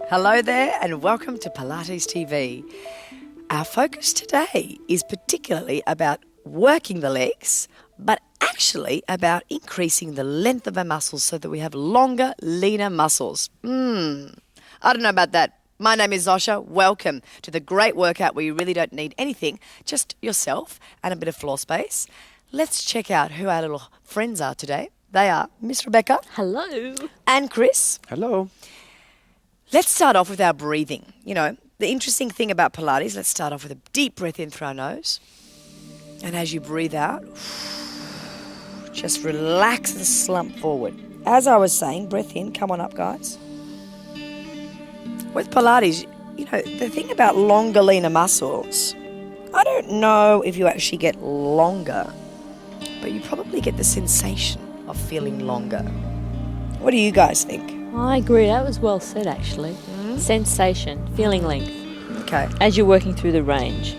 Hello there and welcome to Pilates TV. Our focus today is particularly about working the legs, but actually about increasing the length of our muscles so that we have longer, leaner muscles. I don't know about that. My name is Zosha. Welcome to the great workout where you really don't need anything, just yourself and a bit of floor space. Let's check out who our little friends are today. They are Miss Rebecca. Hello. And Chris. Hello. Let's start off with our breathing. You know, the interesting thing about Pilates, let's start off with a deep breath in through our nose. And as you breathe out, just relax and slump forward. As I was saying, breath in, come on up, guys. With Pilates, you know, the thing about longer, leaner muscles, I don't know if you actually get longer, but you probably get the sensation of feeling longer. What do you guys think? I agree. That was well said, actually. Sensation, feeling length, Okay. as you're working through the range.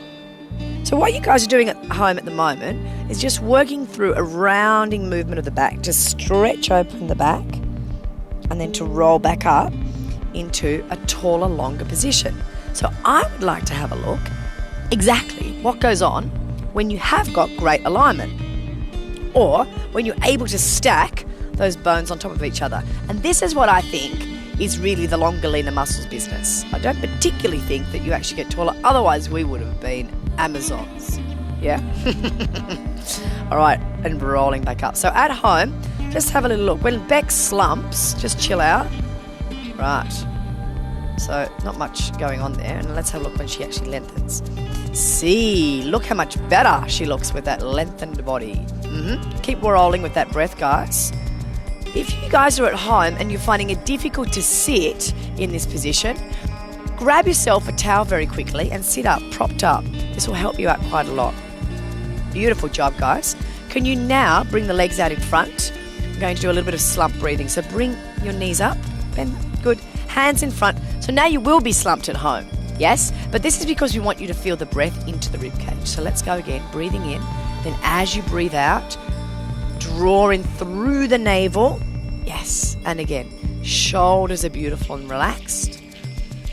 So what you guys are doing at home at the moment is just working through a rounding movement of the back to stretch open the back and then to roll back up into a taller, longer position. So I would like to have a look exactly what goes on when you have got great alignment or when you're able to stack those bones on top of each other. And this is what I think is really the longer, leaner muscles business. I don't particularly think that you actually get taller. Otherwise, we would have been Amazons. Yeah? All right, and rolling back up. So at home, just have a little look. When Beck slumps, just chill out. Right. So not much going on there. And let's have a look when she actually lengthens. See, look how much better she looks with that lengthened body. Keep rolling with that breath, guys. If you guys are at home and you're finding it difficult to sit in this position, grab yourself a towel very quickly and sit up, propped up. This will help you out quite a lot. Beautiful job, guys. Can you now bring the legs out in front? I'm going to do a little bit of slump breathing. So bring your knees up, bend, good. Hands in front. So now you will be slumped at home, yes? But this is because we want you to feel the breath into the ribcage. So let's go again, breathing in. Then as you breathe out, draw in through the navel. Yes. And again, shoulders are beautiful and relaxed.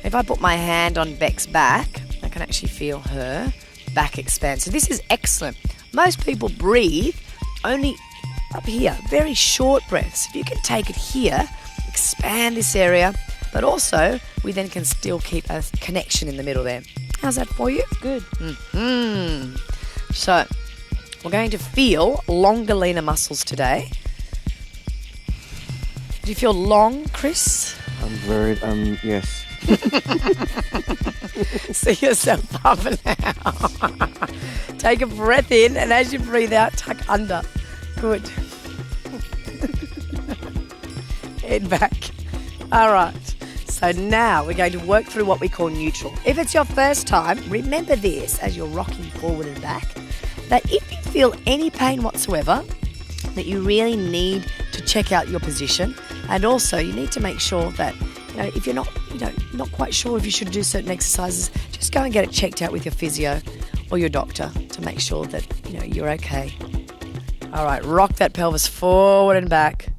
If I put my hand on Beck's back, I can actually feel her back expand. So this is excellent. Most people breathe only up here, very short breaths. If you can take it here, expand this area, but also we then can still keep a connection in the middle there. How's that for you? Good. So we're going to feel longer, leaner muscles today. Do you feel long, Chris? Yes. See yourself up now. Take a breath in, and as you breathe out, tuck under. Good. Head back. All right. So now we're going to work through what we call neutral. If it's your first time, remember this as you're rocking forward and back, that if you feel any pain whatsoever, that you really need to check out your position. And also you need to make sure that, you know, if you're not quite sure if you should do certain exercises, just go and get it checked out with your physio or your doctor to make sure that, you know, you're okay. All right, rock that pelvis forward and back.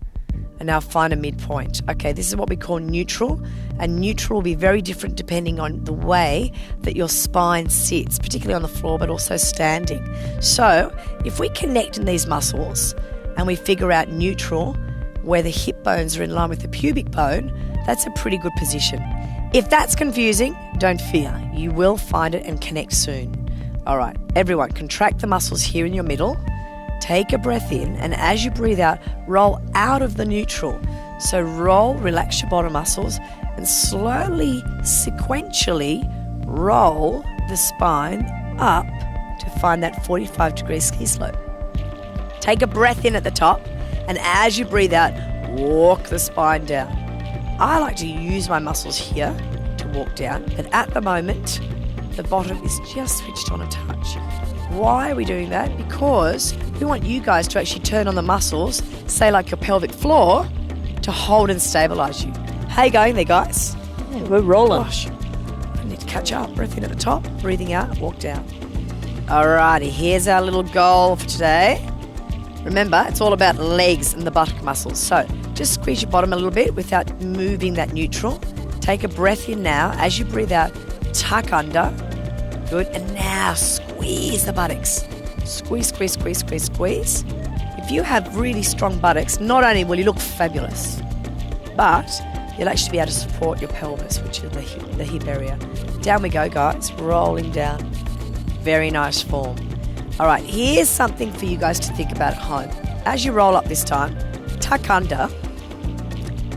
And now find a midpoint. Okay, this is what we call neutral. And neutral will be very different depending on the way that your spine sits, particularly on the floor, but also standing. So if we connect in these muscles and we figure out neutral, where the hip bones are in line with the pubic bone, that's a pretty good position. If that's confusing, don't fear. You will find it and connect soon. All right, everyone, contract the muscles here in your middle. Take a breath in, and as you breathe out, roll out of the neutral. So roll, relax your bottom muscles, and slowly, sequentially roll the spine up to find that 45-degree ski slope. Take a breath in at the top, and as you breathe out, walk the spine down. I like to use my muscles here to walk down, but at the moment, the bottom is just switched on a touch. Why are we doing that? Because we want you guys to actually turn on the muscles, say like your pelvic floor, to hold and stabilise you. How you going there, guys? Yeah, we're rolling. Gosh, I need to catch up. Breath in at the top, breathing out, walk down. Alrighty, here's our little goal for today. Remember, it's all about legs and the buttock muscles. So just squeeze your bottom a little bit without moving that neutral. Take a breath in now. As you breathe out, tuck under. Good. And now squeeze the buttocks. Squeeze, squeeze, squeeze, squeeze, squeeze. If you have really strong buttocks, not only will you look fabulous, but you'll actually be able to support your pelvis, which is the hip area. Down we go, guys. Rolling down. Very nice form. All right, here's something for you guys to think about at home. As you roll up this time, tuck under.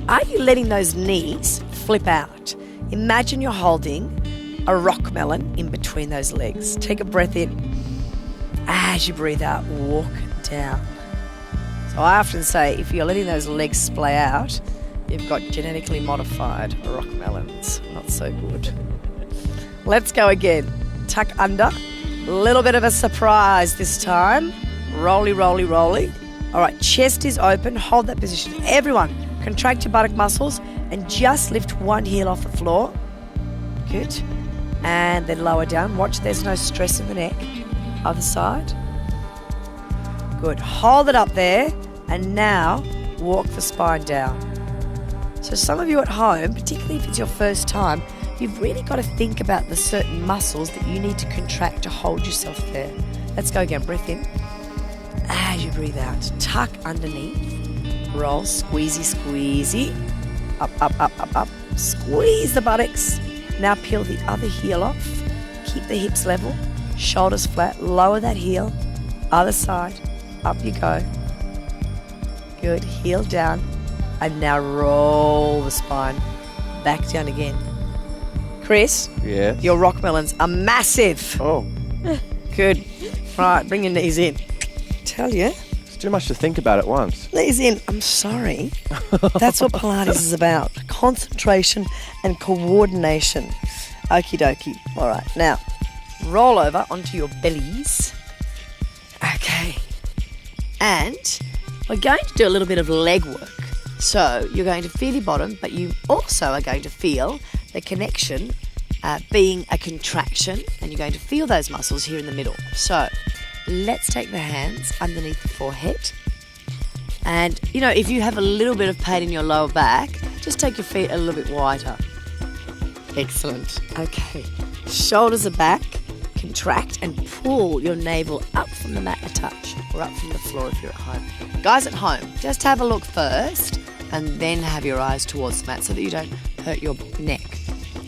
Are you letting those knees flip out? Imagine you're holding a rock melon in between those legs. Take a breath in. As you breathe out, walk down. So I often say, if you're letting those legs splay out, you've got genetically modified rock melons. Not so good. Let's go again. Tuck under. A little bit of a surprise this time. Rolly, rolly, rolly. All right, chest is open. Hold that position. Everyone, contract your buttock muscles and just lift one heel off the floor. Good. And then lower down. Watch, there's no stress in the neck. Other side. Good. Hold it up there. And now walk the spine down. So some of you at home, particularly if it's your first time, you've really got to think about the certain muscles that you need to contract to hold yourself there. Let's go again. Breath in. As you breathe out, tuck underneath. Roll, squeezy, squeezy. Up, up, up, up, up. Squeeze the buttocks. Now peel the other heel off. Keep the hips level. Shoulders flat. Lower that heel. Other side. Up you go. Good. Heel down. And now roll the spine. Back down again. Chris, Yes. your rock melons are massive. Oh, Good. Right, bring your knees in. Tell you, it's too much to think about at once. knees in. I'm sorry. That's what Pilates is about. Concentration and coordination. Okie dokie. All right, now roll over onto your bellies. Okay. And we're going to do a little bit of leg work. So you're going to feel your bottom, but you also are going to feel the connection being a contraction, and you're going to feel those muscles here in the middle. So let's take the hands underneath the forehead. And, you know, if you have a little bit of pain in your lower back, just take your feet a little bit wider. Excellent. Okay. Shoulders are back. Contract and pull your navel up from the mat a touch, or up from the floor if you're at home. Guys at home, just have a look first and then have your eyes towards the mat so that you don't hurt your neck.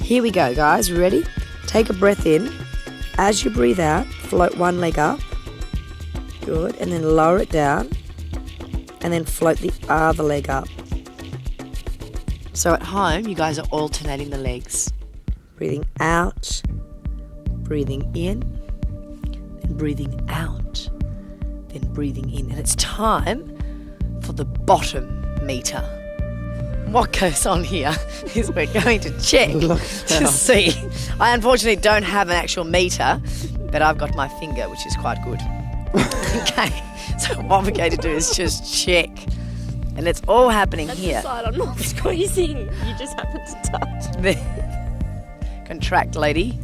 Here we go, guys. Ready? Take a breath in. As you breathe out, float one leg up. Good. And then lower it down. And then float the other leg up. So at home, you guys are alternating the legs. Breathing out. Breathing in. Then breathing out. Then breathing in. And it's time for the bottom meter. What goes on here is we're going to check to see. I unfortunately don't have an actual meter, but I've got my finger, which is quite good. Okay, so what we're going to do is just check. And it's all happening here. Decide I'm not squeezing. You just happen to touch. Contract, lady.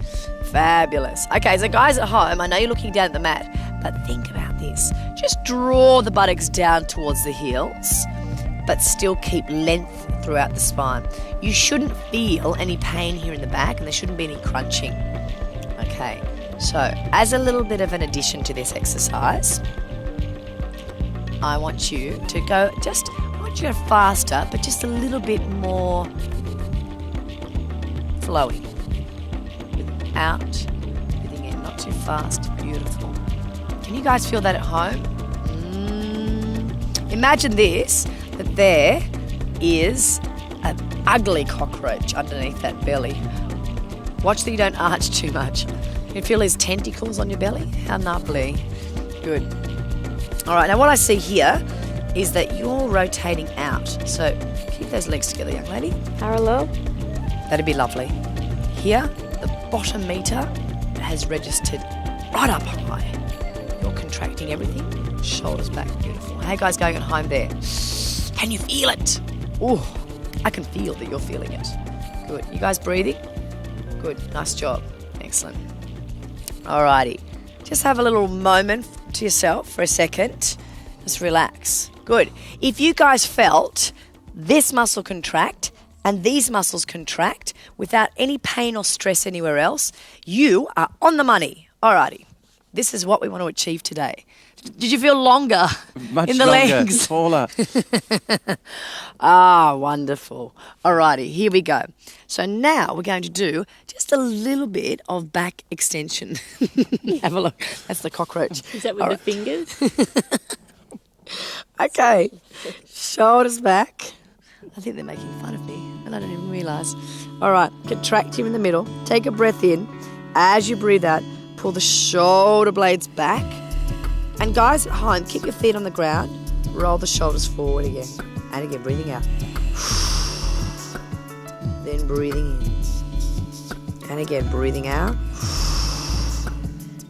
Fabulous. Okay, so guys at home, I know you're looking down at the mat, but think about this. Just draw the buttocks down towards the heels, but still keep length throughout the spine. You shouldn't feel any pain here in the back, and there shouldn't be any crunching. Okay, so as a little bit of an addition to this exercise, I want you to go faster, but just a little bit more flowy. Breathing out, breathing in, not too fast. Beautiful. Can you guys feel that at home? Imagine this, that there is an ugly cockroach underneath that belly. Watch that you don't arch too much. You can feel his tentacles on your belly. How lovely. Good. All right, now what I see here is that you're rotating out. So keep those legs together, young lady. Parallel. That'd be lovely. Here, the bottom meter has registered right up high. You're contracting everything. Shoulders back. Beautiful. How you guys going at home there? Can you feel it? Oh, I can feel that you're feeling it. Good. You guys breathing? Good. Nice job. Excellent. Alrighty. Just have a little moment to yourself for a second. Just relax. Good. If you guys felt this muscle contract and these muscles contract without any pain or stress anywhere else, you are on the money. Alrighty, this is what we want to achieve today. Did you feel longer Much in the longer, legs? taller. Wonderful. Alrighty, here we go. So now we're going to do just a little bit of back extension. Have a look. That's the cockroach. Is that with the fingers? Okay, shoulders back. I think they're making fun of me, and I don't even realise. All right, contract here in the middle. Take a breath in. As you breathe out, pull the shoulder blades back. And guys at home, keep your feet on the ground. Roll the shoulders forward again. And again, breathing out. Then breathing in. And again, breathing out.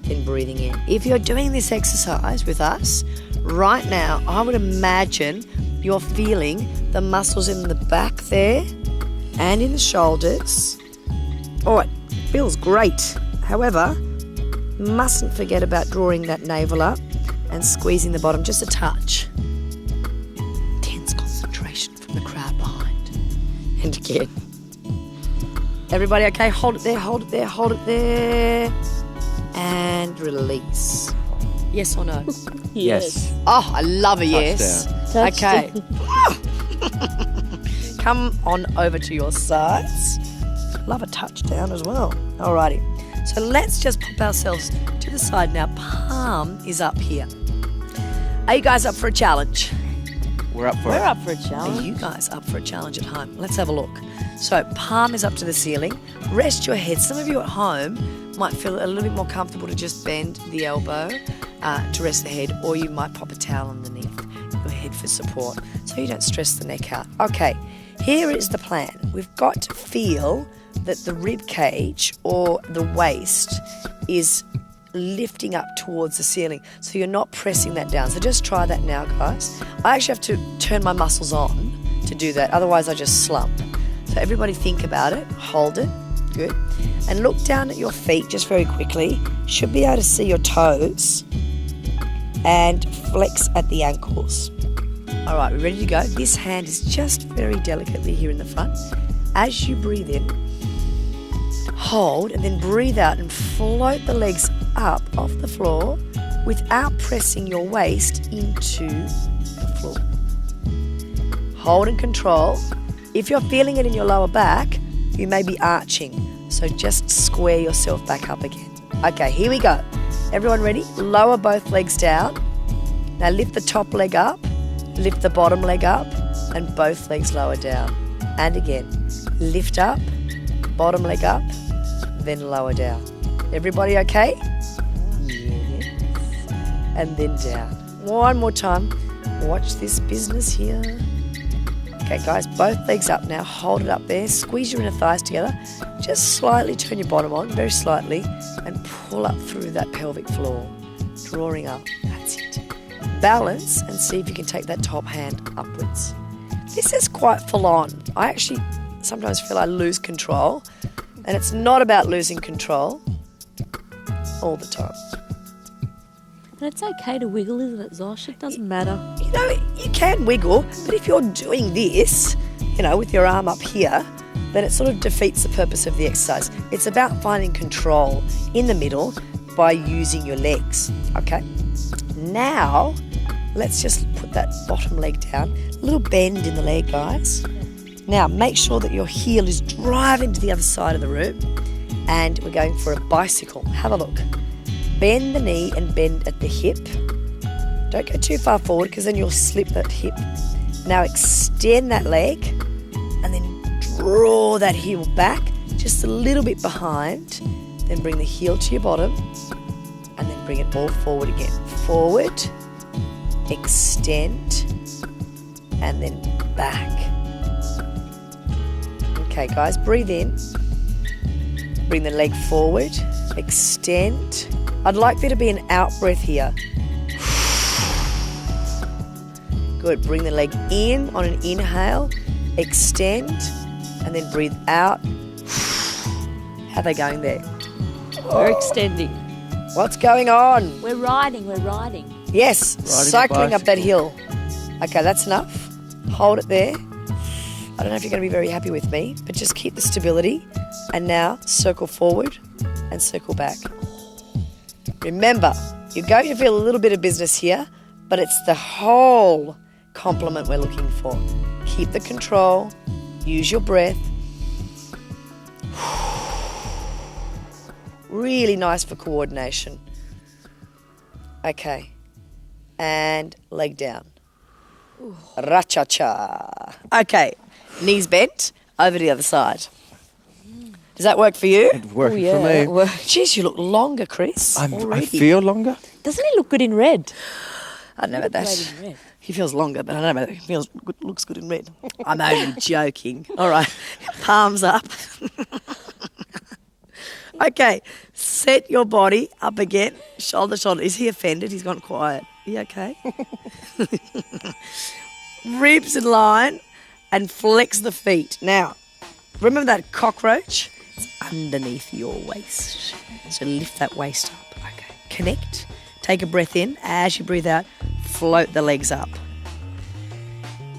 Then breathing in. If you're doing this exercise with us, right now, I would imagine you're feeling the muscles in the back there and in the shoulders. Oh, it feels great. However, mustn't forget about drawing that navel up and squeezing the bottom just a touch. Tense concentration from the crowd behind. And again. Everybody okay? Hold it there, hold it there, hold it there. And release. Yes or no? Yes. Oh, I love a yes. Touchdown. Okay. Come on over to your sides. Love a touchdown as well. Alrighty. So let's just pop ourselves to the side now. Palm is up here. Are you guys up for a challenge? We're up for We're it. up for a Are challenge. you guys up for a challenge at home? Let's have a look. So palm is up to the ceiling. Rest your head. Some of you at home might feel a little bit more comfortable to just bend the elbow to rest the head, or you might pop a towel underneath your head for support so you don't stress the neck out. Okay, here is the plan. We've got to feel that the rib cage or the waist is lifting up towards the ceiling, so you're not pressing that down. So just try that now, guys. I actually have to turn my muscles on to do that, otherwise I just slump. So everybody think about it, hold it, good. And look down at your feet just very quickly. You should be able to see your toes and flex at the ankles. All right, we're ready to go. This hand is just very delicately here in the front. As you breathe in, hold, and then breathe out and float the legs up off the floor without pressing your waist into the floor. Hold and control. If you're feeling it in your lower back, you may be arching, so just square yourself back up again. Okay, here we go. Everyone ready? Lower both legs down. Now lift the top leg up, lift the bottom leg up, and both legs lower down. And again, lift up, bottom leg up, then lower down. Everybody okay? Yes. And then down. One more time. Watch this business here. Okay, guys, both legs up now. Hold it up there. Squeeze your inner thighs together. Just slightly turn your bottom on, very slightly, and pull up through that pelvic floor. Drawing up. That's it. Balance and see if you can take that top hand upwards. This is quite full on. I actually sometimes feel I lose control, and it's not about losing control all the time. And it's okay to wiggle, isn't it, Zosh? It doesn't matter. You know, you can wiggle, but if you're doing this, you know, with your arm up here, then it sort of defeats the purpose of the exercise. It's about finding control in the middle by using your legs, okay? Now, let's just put that bottom leg down. A little bend in the leg, guys. Now, make sure that your heel is driving to the other side of the room, and we're going for a bicycle. Have a look. Bend the knee and bend at the hip. Don't go too far forward because then you'll slip that hip. Now extend that leg and then draw that heel back just a little bit behind. Then bring the heel to your bottom and then bring it all forward again. Forward, extend, and then back. Okay, guys, breathe in. Bring the leg forward, extend. I'd like there to be an out breath here. Good. Bring the leg in on an inhale, extend, and then breathe out. How are they going there? We're extending. What's going on? We're riding. Yes, Riding a cycling up that bicycle. hill. Okay, that's enough. Hold it there. I don't know if you're going to be very happy with me, but just keep the stability. And now circle forward and circle back. Remember, you're going to feel a little bit of business here, but it's the whole complement we're looking for. Keep the control, use your breath. Really nice for coordination. Okay, and leg down. Ra-cha-cha. Okay, knees bent, over to the other side. Does that work for you? It's working yeah, for me. that works. Jeez, you look longer, Chris. I already. feel longer. Doesn't he look good in red? I don't know about that. Red in red. He feels longer, but I don't know about that. He looks good in red. I'm only joking. All right, palms up. Okay, set your body up again, shoulder to shoulder. Is he offended? He's gone quiet. Are you okay? Ribs in line and flex the feet. Now, remember that cockroach? It's underneath your waist. So lift that waist up. Okay, connect. Take a breath in. As you breathe out, float the legs up.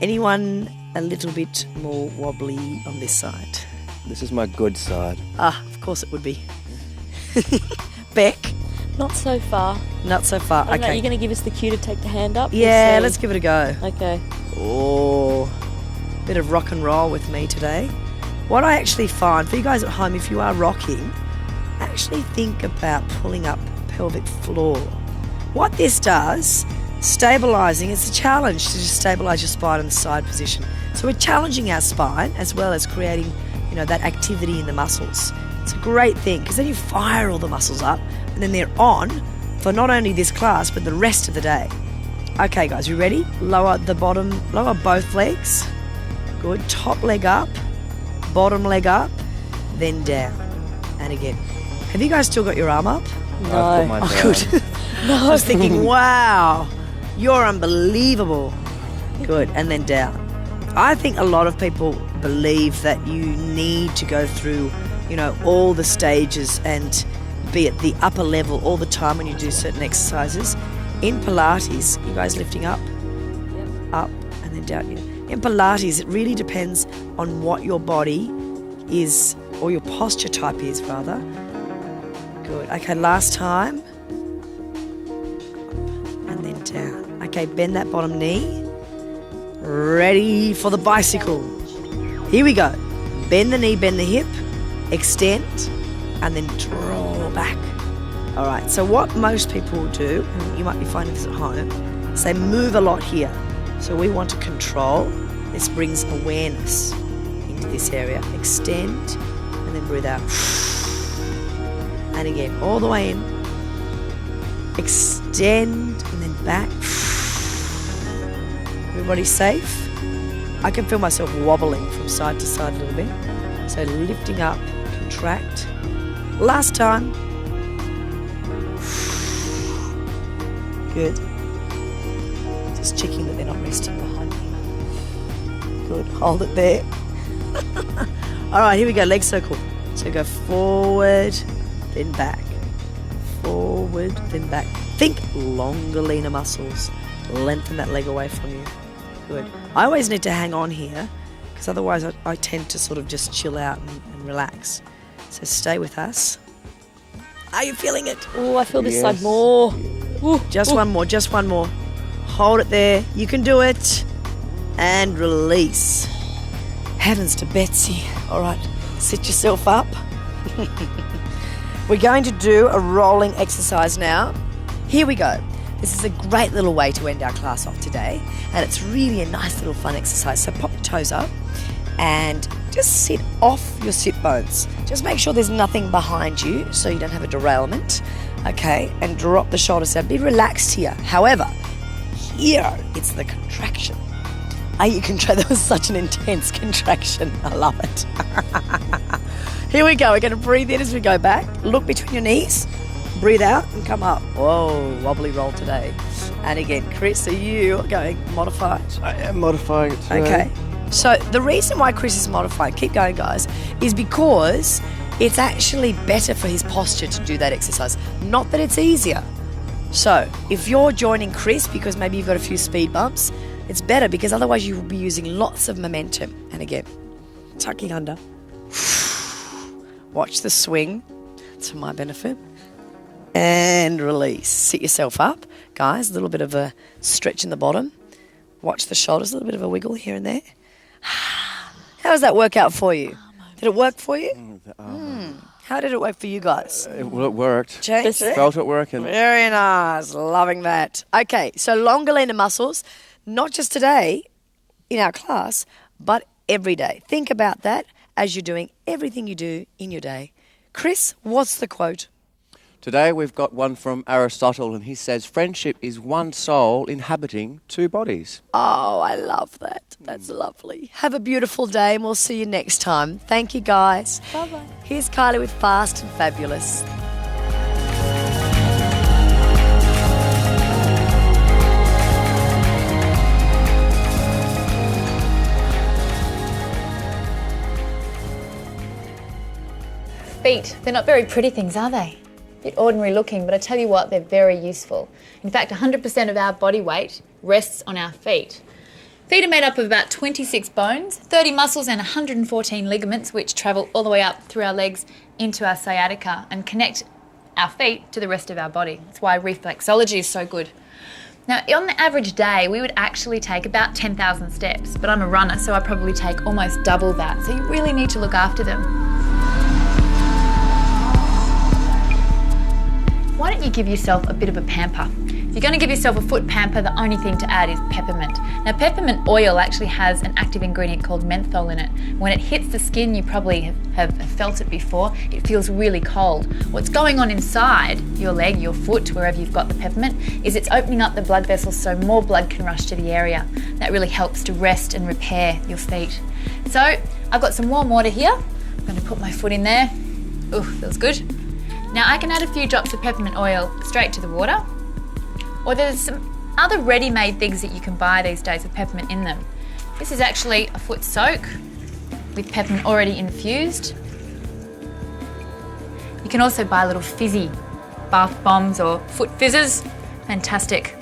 Anyone a little bit more wobbly on this side? This is my good side. Ah, of course it would be. Beck, Not so far. not so far. I don't know, Okay. you're going to give us the cue to take the hand up? Yeah, see. let's give it a go. Okay. Oh, bit of rock and roll with me today. What I actually find, for you guys at home, if you are rocking, actually think about pulling up pelvic floor. What this does, stabilising, it's a challenge to just stabilise your spine in the side position. So we're challenging our spine as well as creating, that activity in the muscles. It's a great thing because then you fire all the muscles up and then they're on for not only this class but the rest of the day. Okay guys, you ready? Lower both legs. Good. Top leg up, bottom leg up, then down. And again. Have you guys still got your arm up? I've put No. mine Oh, down. good. I was thinking, wow, you're unbelievable. Good. And then down. I think a lot of people believe that you need to go through, all the stages and be at the upper level all the time when you do certain exercises. In Pilates, you guys lifting up, up, and then down. In Pilates, it really depends on what your body is, or your posture type is, rather. Good. Okay, last time. And then down. Okay, bend that bottom knee. Ready for the bicycle. Here we go. Bend the knee, bend the hip, extend, and then draw back. All right, so what most people do, and you might be finding this at home, is they move a lot here. So we want to control. This brings awareness into this area. Extend, and then breathe out. And again, all the way in. Extend, and then back. Everybody safe? I can feel myself wobbling from side to side a little bit. So lifting up, contract. Last time. Good. Just checking that they're not resting behind me. Good. Hold it there. All right, here we go. Leg circle. So go forward, then back. Forward, then back. Think longer, leaner muscles. Lengthen that leg away from you. Good. I always need to hang on here because otherwise I tend to sort of just chill out and relax. So stay with us. Are you feeling it? Oh, I feel this Yes. side more. Ooh, Just ooh. one more, just one more. Hold it there. You can do it. And release. Heavens to Betsy. All right, sit yourself up. We're going to do a rolling exercise now. Here we go. This is a great little way to end our class off today, and it's really a nice little fun exercise. So pop your toes up and just sit off your sit bones. Just make sure there's nothing behind you so you don't have a derailment, okay? And drop the shoulders down. Be relaxed here. However, here it's the contraction. That was such an intense contraction. I love it. Here we go. We're going to breathe in as we go back. Look between your knees. Breathe out and come up. Whoa, wobbly roll today. And again, Chris, are you going modified? I am modifying it today. Okay. So the reason why Chris is modified, keep going guys, is because it's actually better for his posture to do that exercise. Not that it's easier. So if you're joining Chris because maybe you've got a few speed bumps, It's better because otherwise you will be using lots of momentum. And again, tucking under. Watch the swing. It's for my benefit. And release. Sit yourself up. Guys, a little bit of a stretch in the bottom. Watch the shoulders, a little bit of a wiggle here and there. How does that work out for you? Did it work for you? How did it work for you guys? It worked. James? Felt it working. Very nice. Loving that. Okay, so longer, leaner muscles, not just today in our class, but every day. Think about that as you're doing everything you do in your day. Chris, what's the quote? Today we've got one from Aristotle, and he says, friendship is one soul inhabiting two bodies. Oh, I love that. That's lovely. Have a beautiful day, and we'll see you next time. Thank you, guys. Bye-bye. Here's Kylie with Fast and Fabulous. Feet, they're not very pretty things, are they? A bit ordinary looking, but I tell you what, they're very useful. In fact, 100% of our body weight rests on our feet. Feet are made up of about 26 bones, 30 muscles and 114 ligaments, which travel all the way up through our legs into our sciatica and connect our feet to the rest of our body. That's why reflexology is so good. Now, on the average day, we would actually take about 10,000 steps, but I'm a runner, so I probably take almost double that. So you really need to look after them. Why don't you give yourself a bit of a pamper? If you're going to give yourself a foot pamper, the only thing to add is peppermint. Now, peppermint oil actually has an active ingredient called menthol in it. When it hits the skin, you probably have felt it before, it feels really cold. What's going on inside your leg, your foot, wherever you've got the peppermint, is it's opening up the blood vessels so more blood can rush to the area. That really helps to rest and repair your feet. So, I've got some warm water here. I'm going to put my foot in there. Ooh, feels good. Now I can add a few drops of peppermint oil straight to the water, or there's some other ready-made things that you can buy these days with peppermint in them. This is actually a foot soak with peppermint already infused. You can also buy little fizzy bath bombs or foot fizzers. Fantastic.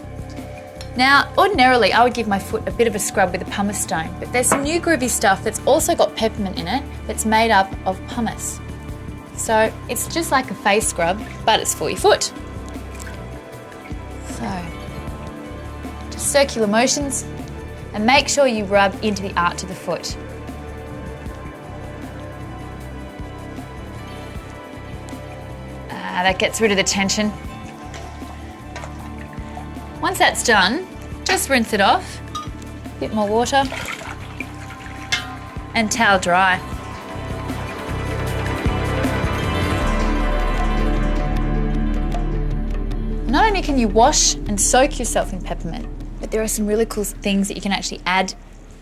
Now, ordinarily I would give my foot a bit of a scrub with a pumice stone, but there's some new groovy stuff that's also got peppermint in it that's made up of pumice. So it's just like a face scrub, but it's for your foot. So, just circular motions, and make sure you rub into the arch of the foot. That gets rid of the tension. Once that's done, just rinse it off, a bit more water, and towel dry. Not only can you wash and soak yourself in peppermint, but there are some really cool things that you can actually add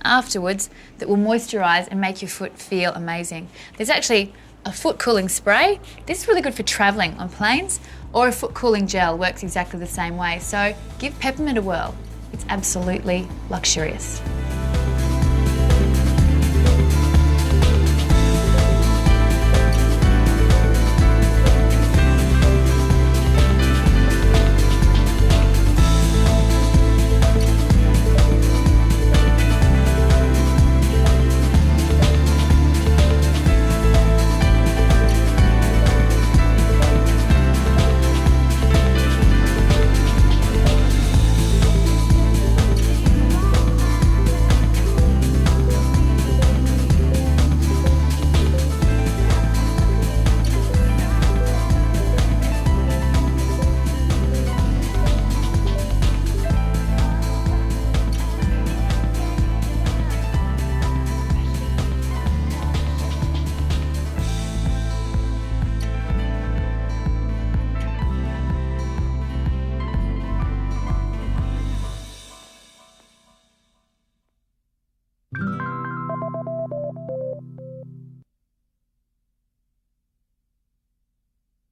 afterwards that will moisturise and make your foot feel amazing. There's actually a foot cooling spray. This is really good for travelling on planes, or a foot cooling gel works exactly the same way. So give peppermint a whirl. It's absolutely luxurious.